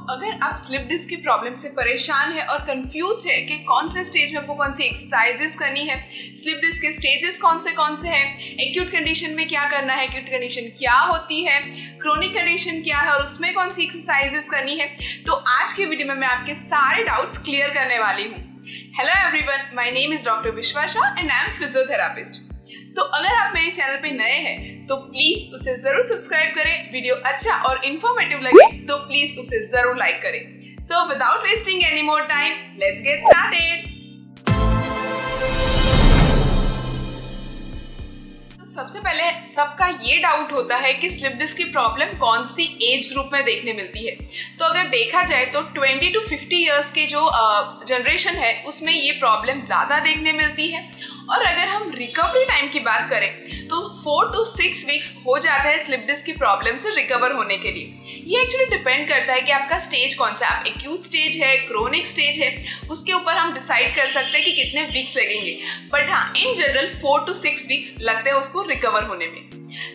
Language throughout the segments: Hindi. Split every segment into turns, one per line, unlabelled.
अगर आप स्लिप डिस्क की प्रॉब्लम से परेशान है और कंफ्यूज है कि कौन से स्टेज में आपको कौन सी एक्सरसाइजेस करनी है, स्लिप डिस्क के स्टेजेस कौन से हैं, एक्यूट कंडीशन में क्या करना है, एक्यूट कंडीशन क्या होती है, क्रोनिक कंडीशन क्या है और उसमें कौन सी एक्सरसाइजेस करनी है, तो आज के वीडियो में मैं आपके सारे डाउट्स क्लियर करने वाली हूँ। Hello everyone, my name is doctor Vishwasha and I am physiotherapist. तो अगर आप मेरे चैनल पे नए हैं तो प्लीज उसे जरूर सब्सक्राइब करें। वीडियो अच्छा और इंफॉर्मेटिव लगे तो प्लीज उसे जरूर लाइक करें। So without wasting any more time, let's get started. सबसे पहले सबका ये डाउट होता है कि स्लिप डिस्क की प्रॉब्लम कौन सी एज ग्रुप में देखने मिलती है। तो अगर देखा जाए तो 20 to 50 इयर्स के जो जनरेशन है उसमें ये प्रॉब्लम ज़्यादा देखने मिलती है। और अगर हम रिकवरी टाइम की बात करें तो 4 to 6 वीक्स हो जाता है स्लिप डिस्क की प्रॉब्लम से रिकवर होने के लिए। ये एक्चुअली डिपेंड करता है कि आपका स्टेज कौन सा है, एक्यूट स्टेज है, क्रोनिक स्टेज है, उसके ऊपर हम डिसाइड कर सकते हैं कि कितने वीक्स लगेंगे। बट हाँ, इन जनरल 4 to 6 वीक्स लगते हैं उसको रिकवर होने में।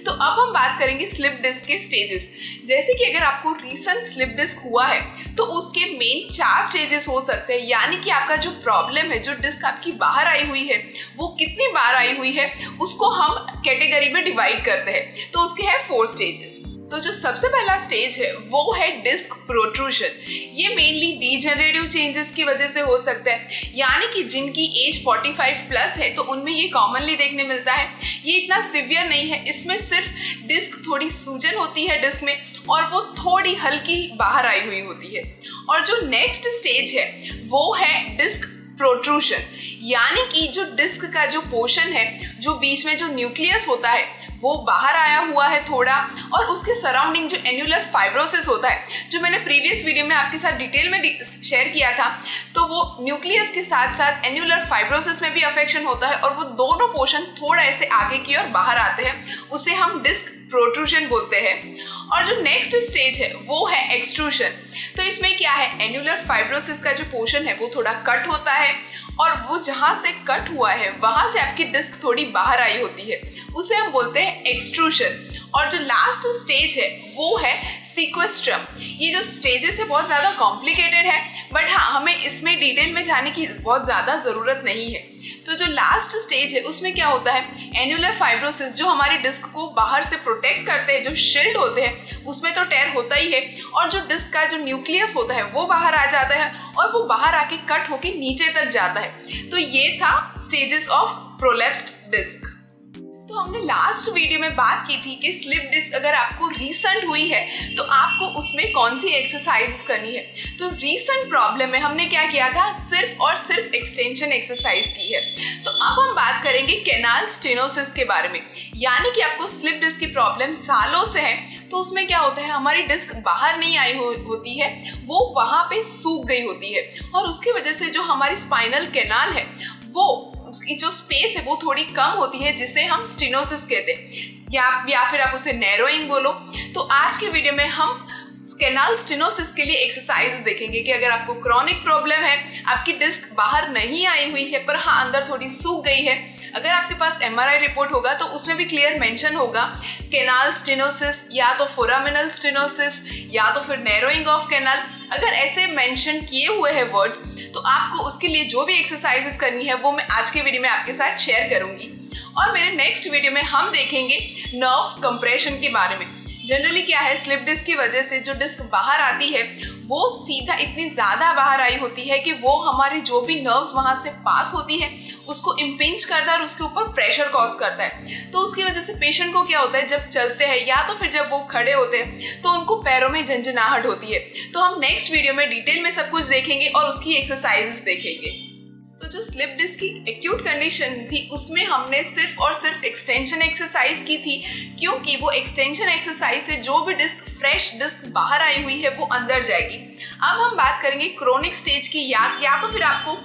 तो अब हम बात करेंगे स्लिप डिस्क के स्टेजेस। जैसे कि अगर आपको रीसेंट स्लिप डिस्क हुआ है तो उसके मेन 4 स्टेजेस हो सकते हैं, यानी कि आपका जो प्रॉब्लम है, जो डिस्क आपकी बाहर आई हुई है वो कितनी बार आई हुई है उसको हम कैटेगरी में डिवाइड करते हैं। तो उसके हैं 4 स्टेजेस। तो जो सबसे पहला स्टेज है वो है डिस्क प्रोट्रूशन। ये मेनली डीजेनरेटिव चेंजेस की वजह से हो सकता है, यानी कि जिनकी एज 45 प्लस है तो उनमें ये कॉमनली देखने मिलता है। ये इतना सिवियर नहीं है, इसमें सिर्फ डिस्क थोड़ी सूजन होती है डिस्क में और वो थोड़ी हल्की बाहर आई हुई होती है। और जो नेक्स्ट स्टेज है वो है डिस्क प्रोट्रूशन, यानी कि जो डिस्क का जो पोर्शन है, जो बीच में जो न्यूक्लियस होता है वो बाहर आया हुआ है थोड़ा, और उसके सराउंडिंग जो एन्युलर फाइब्रोसिस होता है, जो मैंने प्रीवियस वीडियो में आपके साथ डिटेल में शेयर किया था, तो वो न्यूक्लियस के साथ साथ एन्युलर फाइब्रोसिस में भी अफेक्शन होता है और वो दोनों पोर्शन थोड़ा ऐसे आगे की ओर बाहर आते हैं, उसे हम डिस्क प्रोट्रूशन बोलते हैं। और जो नेक्स्ट स्टेज है वो है एक्सट्रूशन। तो इसमें क्या है, एन्युलर फाइब्रोसिस का जो पोर्शन है वो थोड़ा कट होता है और वो जहाँ से कट हुआ है वहाँ से आपकी डिस्क थोड़ी बाहर आई होती है, उसे हम बोलते हैं एक्सट्रूशन। और जो लास्ट स्टेज है वो है सीक्वेस्ट्रम। ये जो स्टेजेस है बहुत ज़्यादा कॉम्प्लिकेटेड है, बट हाँ, हमें इसमें डिटेल में जाने की बहुत ज़्यादा ज़रूरत नहीं है। तो जो लास्ट स्टेज है उसमें क्या होता है, एन्युलर फाइब्रोसिस जो हमारी डिस्क को बाहर से प्रोटेक्ट करते हैं, जो शील्ड होते हैं, उसमें तो टेयर होता ही है और जो डिस्क का जो न्यूक्लियस होता है वो बाहर आ जाता है और वो बाहर आके कट होके नीचे तक जाता है। तो ये था स्टेजेस ऑफ प्रोलैप्स्ड डिस्क। तो हमने लास्ट वीडियो में बात की थी कि स्लिप डिस्क अगर आपको रीसेंट हुई है तो आपको उसमें कौन सी एक्सरसाइज करनी है। तो रीसेंट प्रॉब्लम में हमने क्या किया था, सिर्फ और सिर्फ एक्सटेंशन एक्सरसाइज की है। तो अब हम बात करेंगे कैनाल स्टेनोसिस के बारे में, यानी कि आपको स्लिप डिस्क की प्रॉब्लम सालों से है। तो उसमें क्या होता है, हमारी डिस्क बाहर नहीं आई होती है, वो वहाँ पे सूख गई होती है और उसकी वजह से जो हमारी स्पाइनल कैनाल है वो उसकी जो स्पेस है वो थोड़ी कम होती है, जिसे हम स्टेनोसिस कहते हैं, या फिर आप उसे नैरोइंग बोलो। तो आज के वीडियो में हम कैनाल स्टेनोसिस के लिए एक्सरसाइजेस देखेंगे कि अगर आपको क्रॉनिक प्रॉब्लम है, आपकी डिस्क बाहर नहीं आई हुई है पर हाँ अंदर थोड़ी सूख गई है, अगर आपके पास MRI रिपोर्ट होगा तो उसमें भी क्लियर मेंशन होगा कैनाल स्टेनोसिस या तो फोरामिनल स्टेनोसिस या तो फिर नैरोइंग ऑफ कैनाल। अगर ऐसे मेंशन किए हुए हैं वर्ड्स तो आपको उसके लिए जो भी एक्सरसाइजेस करनी है वो मैं आज के वीडियो में आपके साथ शेयर करूंगी। और मेरे नेक्स्ट वीडियो में हम देखेंगे नर्व कंप्रेशन के बारे में। जनरली क्या है, स्लिप डिस्क की वजह से जो डिस्क बाहर आती है वो सीधा इतनी ज़्यादा बाहर आई होती है कि वो हमारी जो भी नर्व्स वहाँ से पास होती है उसको इम्पिंच करता है और उसके ऊपर प्रेशर कॉज करता है। तो उसकी वजह से पेशेंट को क्या होता है, जब चलते हैं या तो फिर जब वो खड़े होते हैं तो उनको पैरों में झंझनाहट होती है। तो हम नेक्स्ट वीडियो में डिटेल में सब कुछ देखेंगे और उसकी एक्सरसाइजेस देखेंगे। तो जो स्लिप डिस्क की एक्यूट कंडीशन थी उसमें हमने सिर्फ और सिर्फ एक्सटेंशन एक्सरसाइज की थी, क्योंकि वो एक्सटेंशन एक्सरसाइज से जो भी डिस्क फ्रेश डिस्क बाहर आई हुई है वो अंदर जाएगी। अब हम बात करेंगे क्रोनिक स्टेज की, या तो फिर आपको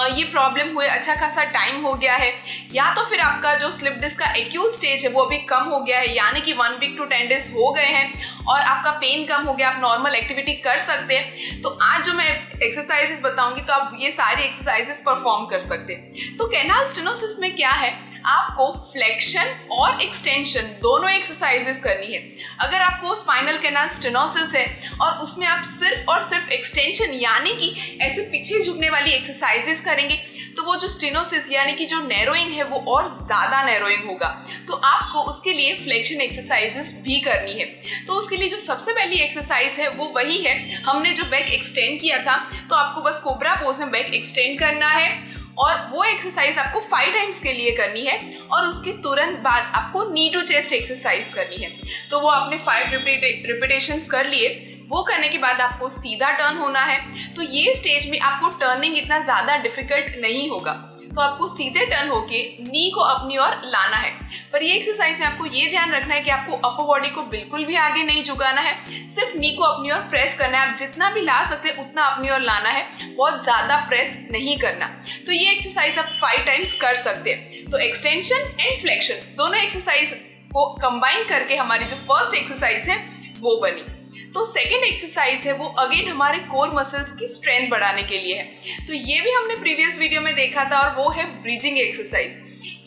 ये प्रॉब्लम हुए अच्छा खासा टाइम हो गया है, या तो फिर आपका जो स्लिप डिस्क का एक्यूट स्टेज है वो अभी कम हो गया है, यानी कि 1 वीक to 10 डेज हो गए हैं और आपका पेन कम हो गया, आप नॉर्मल एक्टिविटी कर सकते हैं। तो आज जो मैं एक्सरसाइजेस बताऊंगी तो आप ये सारी एक्सरसाइजेस परफॉर्म कर सकते हैं। तो कैनाल स्टेनोसिस में क्या है, आपको फ्लेक्शन और एक्सटेंशन दोनों एक्सरसाइजेस करनी है। अगर आपको स्पाइनल कैनाल स्टेनोसिस है और उसमें आप सिर्फ और सिर्फ एक्सटेंशन यानी कि ऐसे पीछे झुकने वाली एक्सरसाइजेस करेंगे तो वो जो स्टेनोसिस यानी कि जो नैरोइंग है वो और ज़्यादा नैरोइंग होगा। तो आपको उसके लिए फ्लेक्शन एक्सरसाइजेस भी करनी है। तो उसके लिए जो सबसे पहली एक्सरसाइज है वो वही है, हमने जो बैक एक्सटेंड किया था तो आपको बस कोबरा पोज में बैक एक्सटेंड करना है और वो एक्सरसाइज आपको 5 टाइम्स के लिए करनी है और उसके तुरंत बाद आपको नी टू चेस्ट एक्सरसाइज करनी है। तो वो आपने 5 रिपीटेशंस कर लिए। वो करने के बाद आपको सीधा टर्न होना है। तो ये स्टेज में आपको टर्निंग इतना ज़्यादा डिफिकल्ट नहीं होगा। तो आपको सीधे टर्न होके नी को अपनी ओर लाना है। पर ये एक्सरसाइज में आपको ये ध्यान रखना है कि आपको अपर बॉडी को बिल्कुल भी आगे नहीं झुकाना है, सिर्फ नी को अपनी ओर प्रेस करना है। आप जितना भी ला सकते हैं उतना अपनी ओर लाना है, बहुत ज़्यादा प्रेस नहीं करना। तो ये एक्सरसाइज आप 5 टाइम्स कर सकते हैं। तो एक्सटेंशन एंड फ्लेक्शन दोनों एक्सरसाइज को कंबाइन करके हमारी जो फर्स्ट एक्सरसाइज है वो बनी। तो सेकेंड एक्सरसाइज है वो अगेन हमारे कोर मसल्स की स्ट्रेंथ बढ़ाने के लिए है। तो ये भी हमने प्रीवियस वीडियो में देखा था और वो है ब्रिजिंग एक्सरसाइज।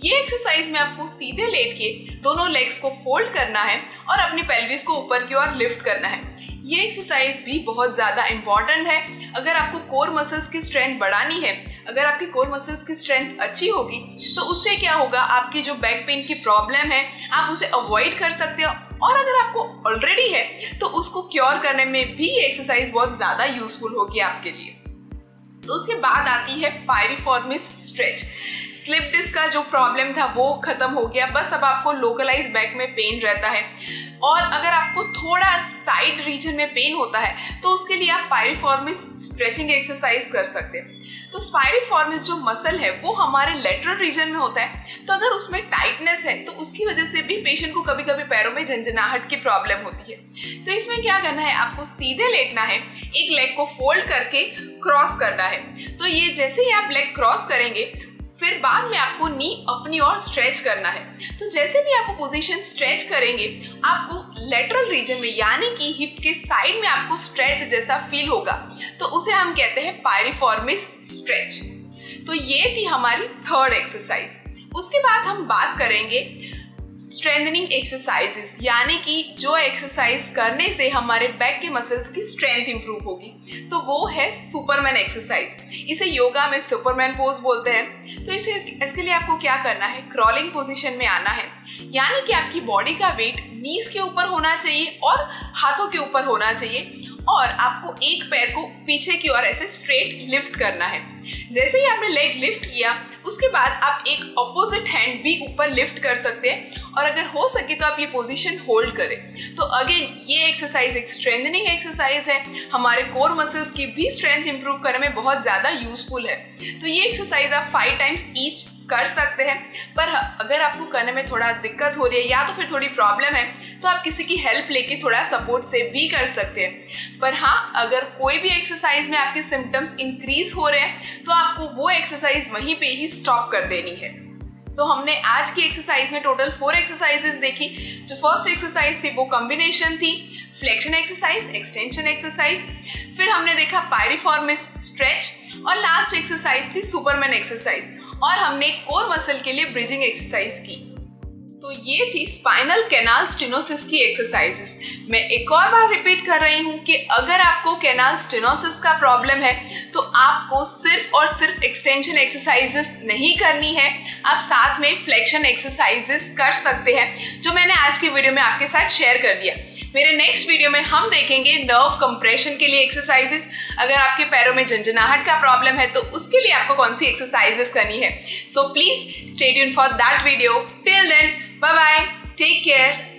ये एक्सरसाइज में आपको सीधे लेट के दोनों लेग्स को फोल्ड करना है और अपनी पेल्विस को ऊपर की ओर लिफ्ट करना है। ये एक्सरसाइज भी बहुत ज़्यादा इंपॉर्टेंट है। अगर आपको कोर मसल्स की स्ट्रेंथ बढ़ानी है, अगर आपकी कोर मसल्स की स्ट्रेंथ अच्छी होगी तो उससे क्या होगा, आपकी जो बैक पेन की प्रॉब्लम है आप उसे अवॉइड कर सकते हो और अगर आपको ऑलरेडी है तो उसको क्योर करने में भी ये एक्सरसाइज बहुत ज़्यादा यूजफुल होगी आपके लिए। तो उसके बाद आती है पायरिफॉर्मिस स्ट्रेच। स्लिप डिस्क का जो प्रॉब्लम था वो खत्म हो गया, बस अब आपको लोकलाइज बैक में पेन रहता है और अगर आपको थोड़ा साइड रीजन में पेन होता है तो उसके लिए आप पायरिफॉर्मिस स्ट्रेचिंग एक्सरसाइज कर सकते हैं। तो पायरिफॉर्मिस जो मसल है वो हमारे लेटरल रीजन में होता है। तो अगर उसमें टाइटनेस है तो उसकी वजह से भी पेशेंट को कभी कभी पैरों में झंझनाहट की प्रॉब्लम होती है। तो इसमें क्या करना है, आपको सीधे लेटना है, एक लेग को फोल्ड करके क्रॉस करना है। तो ये जैसे ही आप लेग क्रॉस करेंगे फिर बाद में आपको नी अपनी ओर स्ट्रेच करना है। तो जैसे भी आप पोजीशन स्ट्रेच करेंगे आपको लेटरल रीजन में यानी कि हिप के साइड में आपको स्ट्रेच जैसा फील होगा, तो उसे हम कहते हैं पायरिफॉर्मिस स्ट्रेच। तो ये थी हमारी थर्ड एक्सरसाइज। उसके बाद हम बात करेंगे स्ट्रेंथनिंग एक्सरसाइजेस यानी कि जो एक्सरसाइज करने से हमारे बैक के मसल्स की स्ट्रेंथ इंप्रूव होगी। तो वो है सुपरमैन एक्सरसाइज। इसे योगा में सुपरमैन पोज बोलते हैं। तो इसके लिए आपको क्या करना है, क्रॉलिंग पोजीशन में आना है यानी कि आपकी बॉडी का वेट नीज के ऊपर होना चाहिए और हाथों के ऊपर होना चाहिए और आपको एक पैर को पीछे की ओर ऐसे स्ट्रेट लिफ्ट करना है। जैसे ही आपने लेग लिफ्ट किया उसके बाद आप एक ऑपोजिट हैंड भी ऊपर लिफ्ट कर सकते हैं और अगर हो सके तो आप ये पोजीशन होल्ड करें। तो अगेन ये एक्सरसाइज एक स्ट्रेंथनिंग एक्सरसाइज है, हमारे कोर मसल्स की भी स्ट्रेंथ इंप्रूव करने में बहुत ज़्यादा यूजफुल है। तो ये एक्सरसाइज आप 5 टाइम्स ईच कर सकते हैं। पर अगर आपको करने में थोड़ा दिक्कत हो रही है या तो फिर थोड़ी प्रॉब्लम है तो आप किसी की हेल्प लेके थोड़ा सपोर्ट से भी कर सकते हैं। पर हाँ, अगर कोई भी एक्सरसाइज में आपके सिम्टम्स इंक्रीज हो रहे हैं तो आपको वो एक्सरसाइज वहीं पे ही स्टॉप कर देनी है। तो हमने आज की एक्सरसाइज में टोटल 4 एक्सरसाइजेस देखी। जो फर्स्ट एक्सरसाइज थी वो कॉम्बिनेशन थी, फ्लेक्शन एक्सरसाइज, एक्सटेंशन एक्सरसाइज, फिर हमने देखा पायरिफॉर्मिस स्ट्रेच और लास्ट एक्सरसाइज थी सुपरमैन एक्सरसाइज और हमने कोर मसल के लिए ब्रिजिंग एक्सरसाइज की। तो ये थी स्पाइनल कैनाल स्टेनोसिस की एक्सरसाइजेस। मैं एक और बार रिपीट कर रही हूँ कि अगर आपको कैनाल स्टेनोसिस का प्रॉब्लम है तो आपको सिर्फ और सिर्फ एक्सटेंशन एक्सरसाइजेस नहीं करनी है, आप साथ में फ्लेक्शन एक्सरसाइजेस कर सकते हैं जो मैंने आज की वीडियो में आपके साथ शेयर कर दिया। मेरे नेक्स्ट वीडियो में हम देखेंगे नर्व कंप्रेशन के लिए एक्सरसाइजेस। अगर आपके पैरों में झंझनाहट का प्रॉब्लम है तो उसके लिए आपको कौन सी एक्सरसाइजेस करनी है। So please stay tuned for that video. Till then, bye bye, take care.